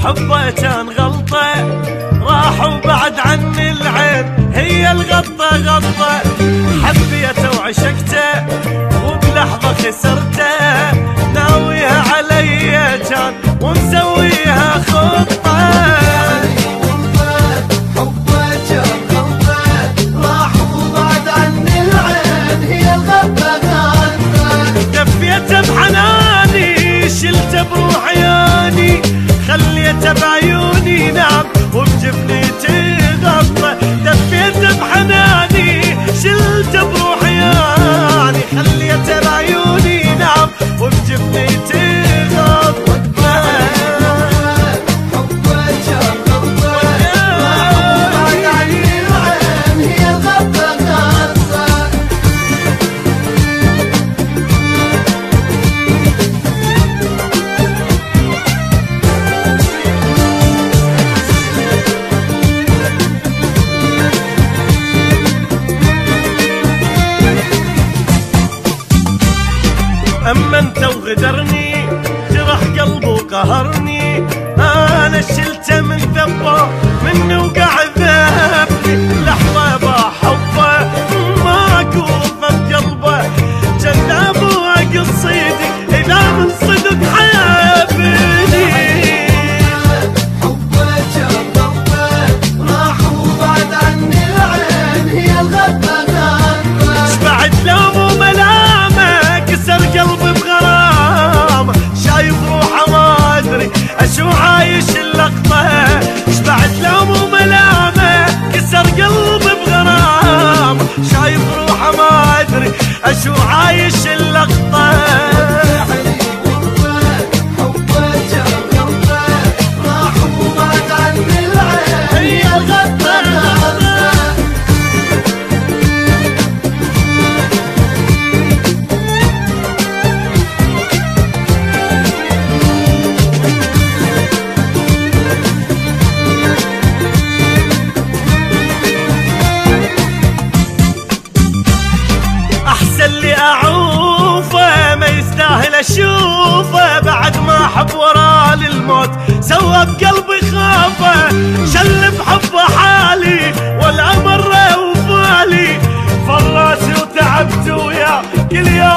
حبه كان غلطه، راحوا بعد عني العين هي الغطه غطه. حبيته وعشقته وبلحظه خسرته، ناويها علي كان ومسويها خطه. دفيته بحناني شلته بروح عياني، خليته بعيوني نام وبجفنيتي غطى. دفيته بحناني شلته بروح عياني، خليته بعيوني نام وبجفنيتي غطى. أما انت وغدرني جرح قلبه وقهرني، أنا شلته من ذبه مني وقع ذبني. لحظة بحبه ماكو وفى بقلبه، كذاب وقصيدي إذا من صدق حبني. حبه كان ضبه راح وبعد عني العين هي الغبة غبة. شبعت لوم وملامه كسر قلبي بغرامه، شايف روحه ما ادري اشو عايش اللقطه. شبعت لوم وملامه كسر قلبي بغرامه، شايف روحه ما ادري اشو عايش اللقطه. اللي اعوفه ما يستاهل اشوفه، بعد ما حب وراه للموت سوى بقلبي خافه. شل بحبه حالي والامر وفالي، فراسي وتعبت وياه كل يوم